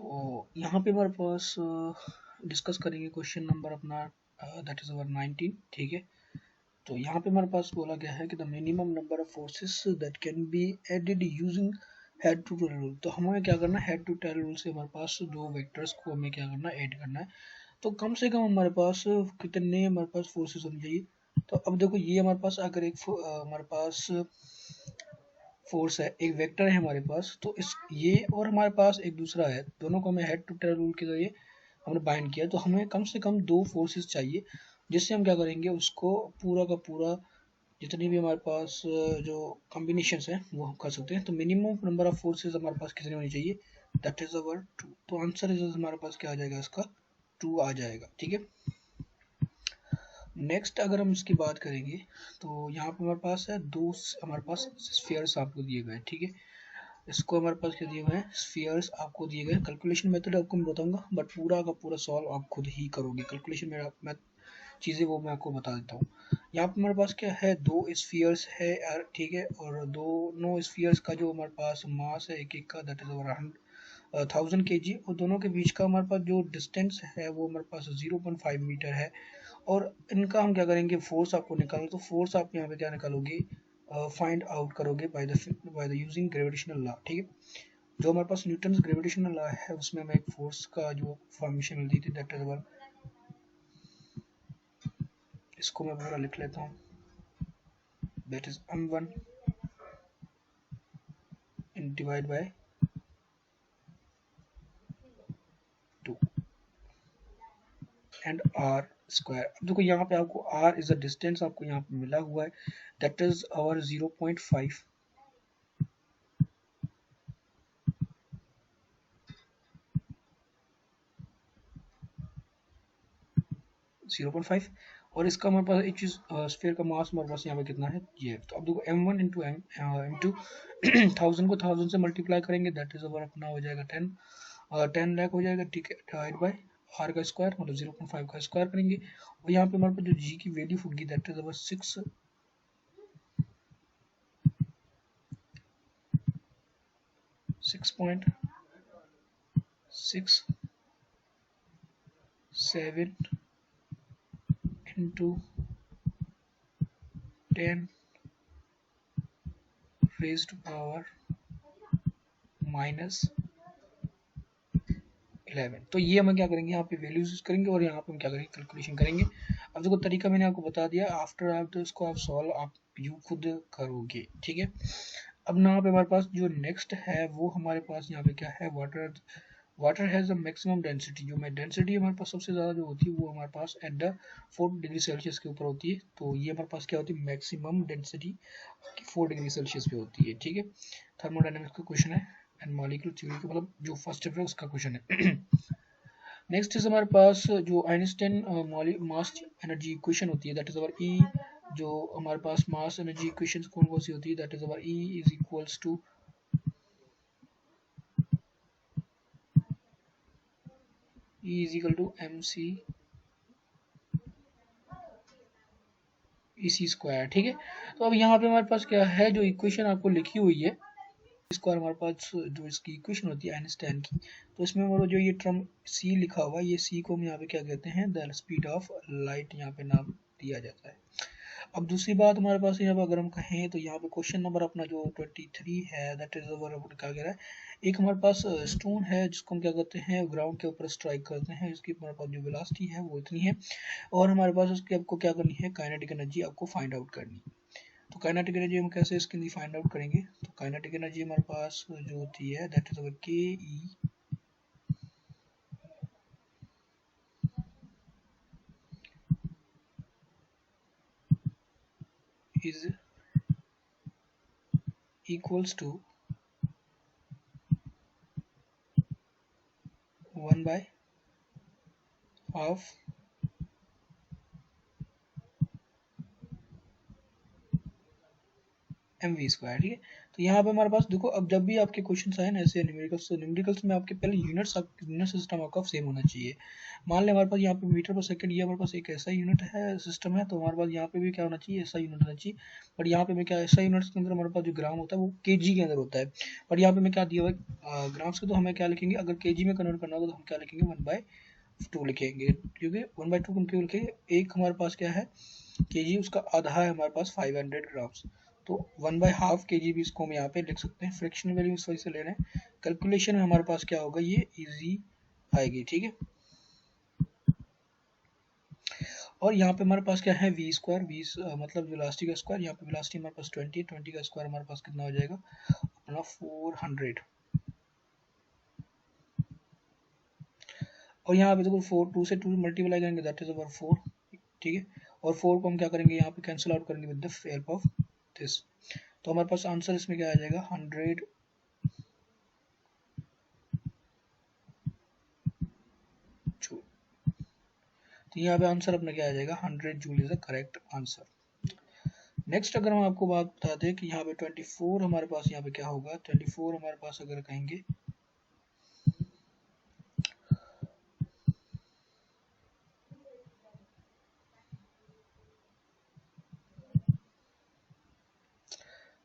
यहाँ पे हमारे पास डिस्कस करेंगे क्वेश्चन नंबर अपना दैट इज अवर 19, ठीक है। तो यहाँ पे हमारे पास बोला गया है कि the minimum number of forces that can be added using head to tail rule. तो हमें क्या करना है, हेड टू टेल रूल से हमारे पास दो वेक्टर्स को हमें क्या करना है, ऐड करना है। तो कम से कम हमारे पास कितने हमारे पास फोर्सेस होनी चाहिए। तो अब देखो ये हमारे पास अगर एक हमारे पास फोर्स है, एक वेक्टर है हमारे पास, तो इस ये और हमारे पास एक दूसरा है, दोनों को हमें हेड टू टेल रूल के जरिए हमने बाइंड किया। तो हमें कम से कम दो फोर्सेस चाहिए, जिससे हम क्या करेंगे, उसको पूरा का पूरा जितनी भी हमारे पास जो कॉम्बिनेशंस हैं वो हम कर सकते हैं। तो मिनिमम नंबर ऑफ फोर्सेस हमारे पास कितनी होनी चाहिए, दैट इज अवर 2। तो आंसर इज हमारे पास क्या आ जाएगा, इसका 2 आ जाएगा, ठीक है। नेक्स्ट अगर हम इसकी बात करेंगे, तो यहाँ पे हमारे पास है दो, हमारे पास स्फीयर्स आपको दिए गए हैं, ठीक है। इसको हमारे पास क्या दिए हुए हैं, स्फीयर्स आपको दिए गए हैं। कैलकुलेशन मेथड आपको मैं बताऊंगा, बट पूरा का पूरा सॉल्व आप खुद ही करोगे। कैलकुलेशन में चीज़ें वो मैं आपको बता देता हूँ। यहाँ पे हमारे पास क्या है, दो स्फीयर्स है यार, ठीक है। और दोनों स्फीयर्स का जो हमारे पास मास है एक एक का, दैट इज ओवर 1000 kg, और दोनों के बीच का हमारे पास जो डिस्टेंस है वो हमारे पास 0.5 मीटर है। और इनका हम क्या करेंगे, फोर्स आपको निकालना। तो फोर्स आप यहाँ पे क्या निकालोगे, फाइंड आउट करोगे by the using gravitational law, ठीक है। जो हमारे पास न्यूटन ग्रेविटेशनल लॉ है, उसमें हमें एक फोर्स का जो फॉर्मेशन मिलती थी, दैट इज ओवर, इसको मैं पूरा लिख लेता हूँ, that is m1 divide by 2 and r square. अब देखो यहाँ पे आपको r इज अ डिस्टेंस आपको यहाँ पे मिला हुआ है, दैट इज आवर 0.5, 0.5। और इसका हमारे पास एक चीज, स्फीयर का मास हमारे पास यहाँ पे कितना है, ये। तो अब देखो m1 इंटू इंटू 1000 को 1000 से मल्टीप्लाई करेंगे, दैट इज ओवर अपना हो जाएगा 10 लाख हो जाएगा, ठीक है। डिवाइड बाय r का स्क्वायर, मतलब 0.5 का स्क्वायर करेंगे। और यहाँ पे हमारे पास जो g की वैल्यू होगी, that is over 6.67 into 10 raise to power -11। तो ये हम क्या करेंगे, यहाँ पे वैल्यूज यूज करेंगे और यहाँ पे हम क्या करेंगे, कैलकुलेशन करेंगे। अब देखो तरीका मैंने आपको बता दिया, आफ्टर आप तो इसको आप सॉल्व आप यू खुद करोगे, ठीक है। अब यहाँ पे हमारे पास जो नेक्स्ट है वो हमारे पास यहाँ पे क्या है, water has a maximum density. जो में डेंसिटी हमारे पास सबसे ज़्यादा जो होती है वो हमारे पास एट द 4 डिग्री सेल्सियस के ऊपर होती है। तो ये हमारे पास क्या होती है, मैक्सिमम डेंसिटी 4 डिग्री सेल्सियस पे होती है, ठीक है। थर्मोडायनेमिक्स का क्वेश्चन है एंड मॉलिक्यूलर थ्योरी का, मतलब जो फर्स्ट चैप्टर है उसका क्वेश्चन है। नेक्स्ट इज हमारे पास जो आइंस्टाइन मास एनर्जी इक्वेशन होती है, दैट इज अवर ई। जो हमारे पास मास एनर्जी इक्वेशन कौन कौन सी होती है, that is our E is equals to mc E C square, ठीक है। तो अब यहाँ पे हमारे पास क्या है, जो इक्वेशन आपको लिखी हुई है स्क्वायर, हमारे पास जो इसकी इक्वेशन होती है आइंस्टाइन की, तो इसमें हमारा जो ये टर्म c लिखा हुआ है, ये c को हम यहाँ पे क्या कहते हैं, द स्पीड ऑफ लाइट यहाँ पे नाम दिया जाता है। अब दूसरी बात हमारे पास यहाँ पे अगर हम कहें, तो यहाँ पे क्वेश्चन नंबर अपना जो 23 है, दैट इज ओवर, क्या कह रहा है, एक हमारे पास स्टोन है जिसको हम क्या करते हैं, ग्राउंड के ऊपर स्ट्राइक करते हैं, इसकी हमारे पास जो वेलोसिटी है वो इतनी है, और हमारे पास उसकी आपको क्या करनी है, काइनेटिक एनर्जी आपको फाइंड आउट करनी है। तो काइनेटिक एनर्जी हम कैसे इसकी फाइंड आउट करेंगे, तो काइनेटिक एनर्जी हमारे पास जो होती है, दैट इज ओवर के ई is equals to 1 by half mv², ठीक है। तो यहाँ पे हमारे पास देखो, अब जब भी आपके क्वेश्चन आए ना ऐसे न्यूमेरिकल्स, तो न्यूमेरिकल्स में आपके पहले यूनिट सिस्टम आपका सेम होना चाहिए। मान लें हमारे पास यहाँ पे मीटर पर सेकंड, ये हमारे पास एक ऐसा यूनिट है, सिस्टम है, तो हमारे पास यहाँ पे भी क्या होना चाहिए, ऐसा यूनिट होना चाहिए। बट यहाँ पे मैं क्या, ऐसा यूनिट्स के अंदर हमारे पास जो ग्राम होता है वो केजी के अंदर होता है। बट यहाँ पे मैं क्या दिया हुआ है ग्राम्स के, तो हमें क्या लिखेंगे, अगर केजी में कन्वर्ट करना होगा तो हम क्या लिखेंगे, 1/2 लिखेंगे, क्योंकि 1/2 हम क्यों लिखेंगे, एक हमारे पास क्या है केजी, उसका आधा है हमारे पास 500 ग्राम्स, तो 1/2 केजी भी इसको हम यहाँ पे लिख सकते हैं। फ्रैक्शनल वैल्यू इस वजह से ले रहे हैं, कैलकुलेशन में हमारे पास क्या होगा, ये इजी आएगी, ठीक है। और यहाँ पे हमारे पास क्या है, v², मतलब वेलोसिटी का स्क्वायर, यहाँ पे वेलोसिटी हमारे पास 20 का स्क्वायर हमारे पास कितना हो जाएगा अपना 400। और यहाँ पे देखो 2 से 2 मल्टीप्लाई करेंगे, दैट इज ओवर 4, ठीक है। और 4 को हम क्या करेंगे, यहाँ पे कैंसिल आउट करेंगे with the help of this, तो हमारे पास आंसर इसमें क्या आ जाएगा, 100 जूल। तो यहाँ पे आंसर अपना क्या आ जाएगा, 100 joule is the correct answer. Next अगर हम आपको बात बता दें कि यहाँ पे 24 हमारे पास यहाँ पे क्या होगा, 24 हमारे पास अगर कहेंगे,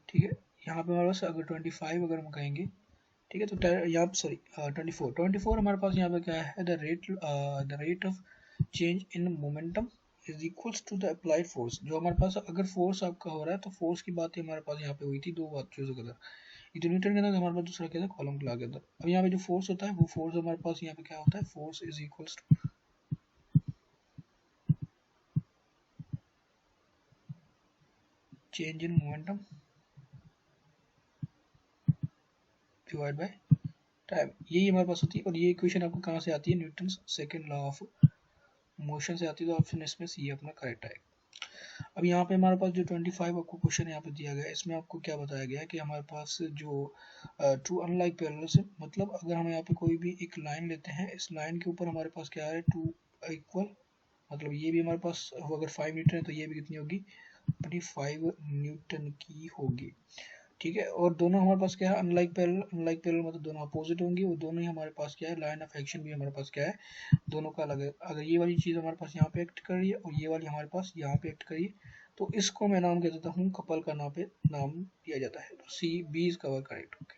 ठीक है। यहाँ पे हमारे पास अगर 25 अगर हम कहेंगे, ठीक है, तो यहाँ पे सॉरी 24 हमारे पास यहाँ पे क्या है, the rate of change in momentum is equals to the applied force. जो हमारे पास अगर फोर्स आपका हो रहा है, तो फोर्स की बात हमारे पास यहाँ पे हुई थी, दो बात चीज़ों के अंदर, ये तो न्यूटन के अंदर, हमारे पास दूसरा क्या था, कॉलम के लॉ के अंदर। अब यहाँ पे जो फोर्स होता है, वो फोर्स हमारे पास यहाँ पे क्या होता है, force is equals to change in momentum divide by time, यही हमारे पास होती है। और ये इक्वेशन आपको कहाँ से आती है, Newton second law of motion से आती है, तो ऑप्शन इसमें सी अपना करेक्ट है। अब यहाँ पे हमारे पास जो 25 आपको क्वेश्चन यहाँ पे दिया गया है, इसमें आपको क्या बताया गया है कि हमारे पास जो टू अनलाइक पैरेलल्स है, मतलब अगर हम यहाँ पे कोई भी एक लाइन लेते हैं, इस लाइन के ऊपर हमारे पास क्या है, टू इक्वल, मतलब ये भी हमारे पास अगर 5 न्यूटन है तो ये भी कितनी होगी, 25 न्यूटन की होगी, ठीक है। और दोनों हमारे पास क्या है, अनलाइक पैरेलल मतलब दोनों अपोजिट होंगी, और दोनों ही हमारे पास क्या है, लाइन ऑफ एक्शन भी हमारे पास क्या है, दोनों का अलग है। अगर ये वाली चीज़ हमारे पास यहाँ पे एक्ट कर रही है और ये वाली हमारे पास यहाँ पे एक्ट कर रही है, तो इसको मैं नाम कह देता हूँ कपल का नाम दिया जाता है, तो C B is cover correct.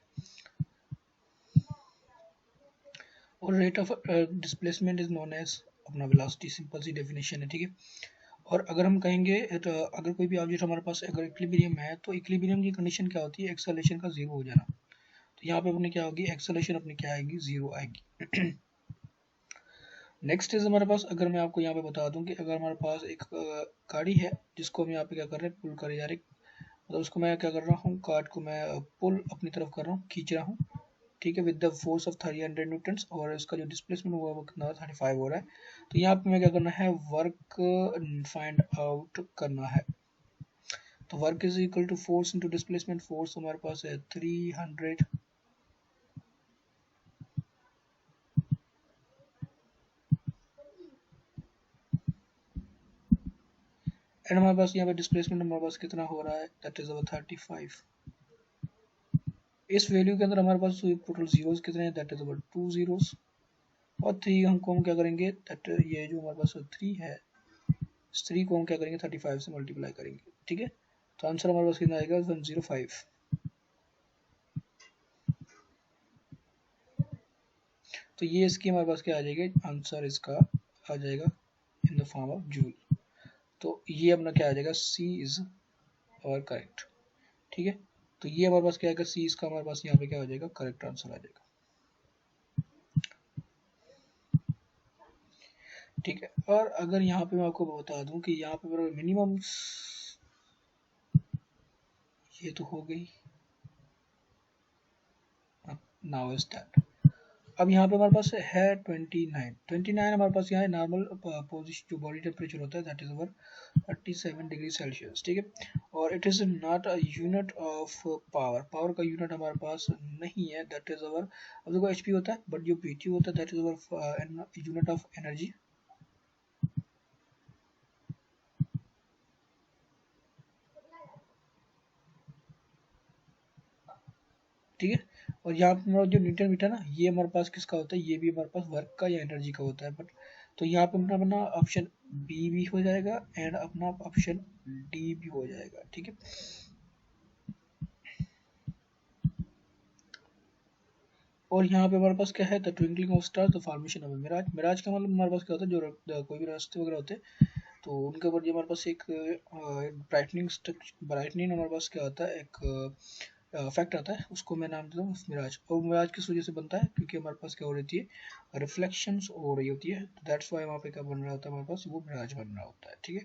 और rate of displacement is known as अपना वेलोसिटी, सिंपल सी डेफिनेशन है, ठीक है। और अगर हम कहेंगे तो अगर कोई भी ऑब्जेक्ट हमारे पास अगर इक्विलिब्रियम है, तो इक्विलिब्रियम की कंडीशन क्या होती है, एक्सेलरेशन का जीरो हो जाना। तो यहाँ पे अपने क्या होगी, एक्सेलरेशन अपनी क्या आएगी, जीरो आएगी। नेक्स्ट इज हमारे पास, अगर मैं आपको यहाँ पे बता दूं कि अगर हमारे पास एक गाड़ी है, जिसको हम यहाँ पे क्या कर रहे हैं, पुल कर जा रहे, मतलब उसको मैं क्या कर रहा हूँ, कार्ट को मैं पुल अपनी तरफ कर रहा हूँ, खींच रहा हूँ, ठीक है, with the force of 300 Newton's, और इसका जो डिस्प्लेसमेंट हुआ वो कितना 35 हो रहा है। तो यहाँ पे मैं क्या करना है, वर्क फाइंड आउट करना है। तो work is equal to force into displacement, force हमारे पास है 300 एंड हमारे पास यहाँ पे डिस्प्लेसमेंट हमारे पास कितना हो रहा है, दैट इज अवर 35। इस वैल्यू के अंदर हमारे पास टोटल जीरोस कितने हैं, दैट इज अवर 2 जीरोस, और 3 हमको हम क्या करेंगे, दैट ये जो हमारे पास 3 है, इस 3 को हम क्या करेंगे, 35 से मल्टीप्लाई करेंगे, ठीक है। तो आंसर हमारे पास कितना आएगा, 105। तो ये इसकी हमारे पास क्या आ जाएगा, आंसर इसका आ जाएगा in the form of joule. तो ये अपना क्या आ जाएगा, सी इज और करेक्ट, ठीक है। तो ये हमारे पास क्या आएगा, सी इसका हमारे पास यहाँ पे क्या हो जाएगा, करेक्ट आंसर आ जाएगा, ठीक है। और अगर यहाँ पे मैं आपको बता दूं कि यहाँ पे मेरा मिनिमम, ये तो हो गई, नाउ इज दैट। अब यहाँ पे हमारे पास है 29 हमारे पास यहाँ है नॉर्मल पोजिशन, जो बॉडी टेम्परेचर होता है, that is over 37 degree Celsius, ठीक है। और it is not a unit of power, power का यूनिट हमारे पास नहीं है, दैट इज ओवर, अब देखो एचपी होता है, बट जो पीटी होता है that is over unit of energy. ठीक है। और यहाँ पे हमारा जो न्यूटन मीटर ना, ये हमारे पास किसका होता है, ये भी हमारे पास वर्क का या एनर्जी का होता है। बट तो यहाँ पे अपना ऑप्शन बी भी हो जाएगा एंड अपना ऑप्शन डी भी हो जाएगा, ठीक है। और यहाँ पे हमारे पास क्या है, the twinkling of star, the formation of mirage. Mirage का मतलब हमारे पास क्या होता है, जो कोई भी रास्ते वगैरह होते हैं तो उनके ऊपर जो हमारे पास एक ब्राइटनिंग हमारे पास क्या होता है, एक फैक्ट आता है, उसको मैं नाम देता हूँ मिराज। और मिराज किस वजह से बनता है, क्योंकि हमारे पास क्या हो रही है, रिफ्लेक्शंस हो रही होती है, तो दैट्स वाई वहाँ पे क्या बन रहा होता है, हमारे पास वो मिराज बन रहा होता है, ठीक है।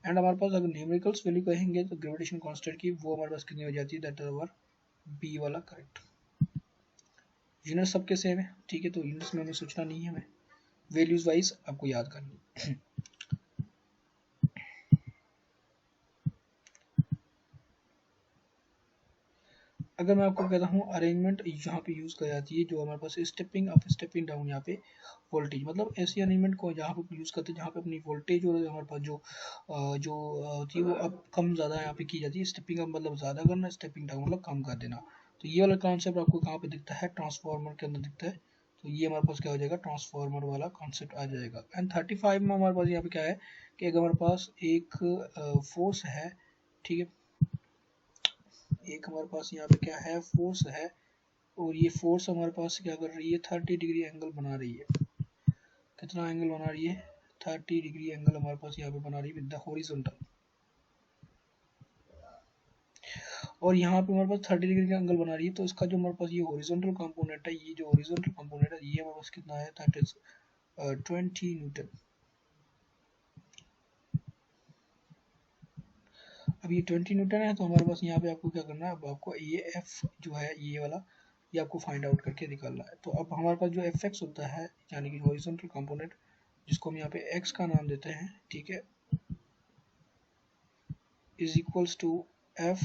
एंड हमारे पास अगर न्यूमेरिकल्स वैल्यू कहेंगे तो ग्रेविटेशन कांस्टेंट की वो हमारे पास कितनी हो जाती है, दैट इज अवर बी वाला करेक्ट। यूनिट्स सबके सेम है, ठीक है, तो यूनिट्स में हमें सोचना नहीं है, हमें वैल्यूज वाइज आपको याद करनी। अगर मैं आपको कहता हूँ अरेंजमेंट यहाँ पे यूज कर जाती है, जो हमारे पास स्टेपिंग अप स्टेपिंग डाउन, यहाँ पे वोल्टेज, मतलब ऐसी अरेंजमेंट को जहाँ पे यूज करते हैं जहाँ पे अपनी वोल्टेज और हमारे पास जो होती है वो अब कम ज़्यादा यहाँ पे की जाती है। स्टेपिंग अप मतलब ज़्यादा करना, स्टेपिंग डाउन मतलब कम कर देना। तो ये वाला कॉन्सेप्ट आपको कहाँ पे दिखता है, ट्रांसफार्मर के अंदर दिखता है। तो ये हमारे पास क्या हो जाएगा, ट्रांसफार्मर वाला कॉन्सेप्ट आ जाएगा। एंड 35 में हमारे पास यहाँ पे क्या है कि अगर हमारे पास एक फोर्स है, ठीक है, एक हमारे पास यहाँ पे क्या है, फोर्स है, और ये फोर्स हमारे पास क्या कर रही है, 30 डिग्री एंगल बना रही है। कितना एंगल बना रही है, 30 डिग्री एंगल हमारे पास यहाँ पे बना रही है विद द हॉरिजॉन्टल। और यहाँ पे हमारे पास 30 डिग्री का एंगल बना रही है, तो इसका जो हमारे पास ये हॉरिजॉन्टल कंपोनेंट है, ये जो हॉरिजॉन्टल कंपोनेंट है ये हमारे पास कितना है, दैट इज 20 न्यूटन। अब ये 20 न्यूटन है, तो हमारे पास यहाँ पे आपको क्या करना है, अब आपको ये एफ जो है ये वाला, ये आपको फाइंड आउट करके निकालना है। तो अब हमारे पास जो एफ एक्स होता है, यानी कि हॉरिजॉन्टल कंपोनेंट, जिसको हम यहाँ पे एक्स का नाम देते हैं, ठीक है, is equals to F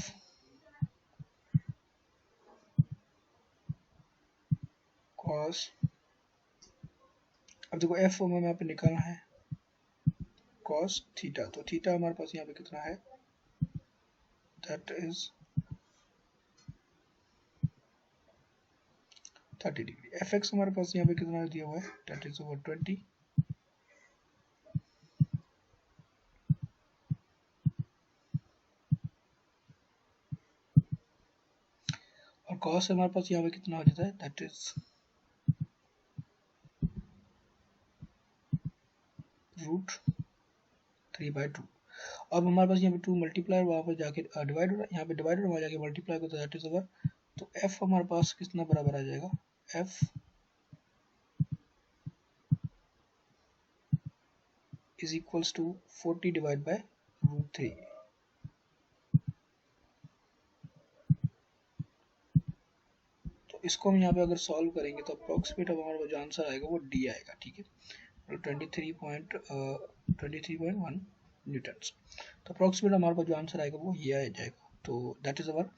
cos, अब देखो एफ हमें यहाँ पे निकालना है कॉस थीटा, तो थीटा हमारे पास यहाँ पे कितना है, that is 30 degree. F x हमारे पास यहाँ पे कितना दिया हुआ है, दैट इज ओवर 20, और कॉस हमारे पास यहाँ पे कितना हो जाता है, दैट इज √3/2। अब हमारे पास यहाँ पे 2 मल्टीप्लाई वहाँ पर जाके डिवाइड हो रहा है, यहाँ पे डिवाइड वहाँ जाके मल्टीप्लाई होता है, दैट इज ओवर, तो एफ हमारे पास कितना बराबर आ जाएगा, F is equals to 40 divide by √3। तो इसको हम यहाँ पे अगर सॉल्व करेंगे तो अप्रोक्सीमेट हमारा जो आंसर आएगा वो डी आएगा, ठीक है, 23.1 न्यूटन्स। तो अप्रोक्सीमेट हमारे पास जो आंसर आएगा वो ये आ जाएगा। तो that is our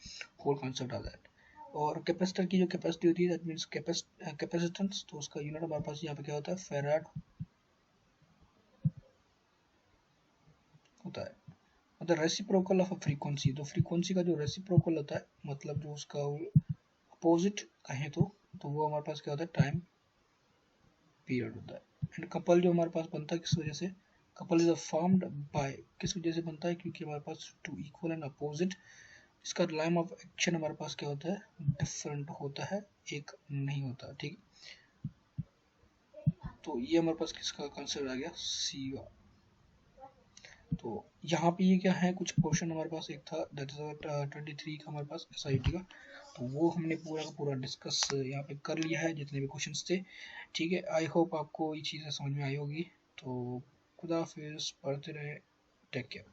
whole concept of that. और कैपेसिटर की जो कैपेसिटी होती है, दैट मीन्स कैपेसिटेंस, तो उसका यूनिट हमारे पास यहाँ पे क्या होता है, फेराड होता है। मतलब रेसिप्रोकल ऑफ अ फ्रीक्वेंसी, तो फ्रीक्वेंसी का जो रेसिप्रोकल होता है, मतलब जो उसका अपोजिट कहें तो वो हमारे पास क्या होता है, टाइम पीरियड होता है। एंड कपल जो हमारे पास बनता है किस वजह से, कपल इज फॉर्म्ड बाय, किस वजह से बनता है, क्योंकि हमारे पास टू इक्वल एंड अपोजिट, इसका लाइन ऑफ एक्शन हमारे पास क्या होता है, डिफरेंट होता है, एक नहीं होता, ठीक। तो ये हमारे पास किसका कंसेप्ट आ गया, सी का। तो यहाँ पे ये क्या है, कुछ क्वेश्चन हमारे पास एक था, दैट इज 23 का हमारे पास SIT का, तो वो हमने पूरा का पूरा डिस्कस यहाँ पे कर लिया है, जितने भी क्वेश्चंस थे, ठीक है। आई होप आपको ये चीज़ें समझ में आई होगी। तो खुदा हाफिज़, पढ़ते रहे, टेक केयर।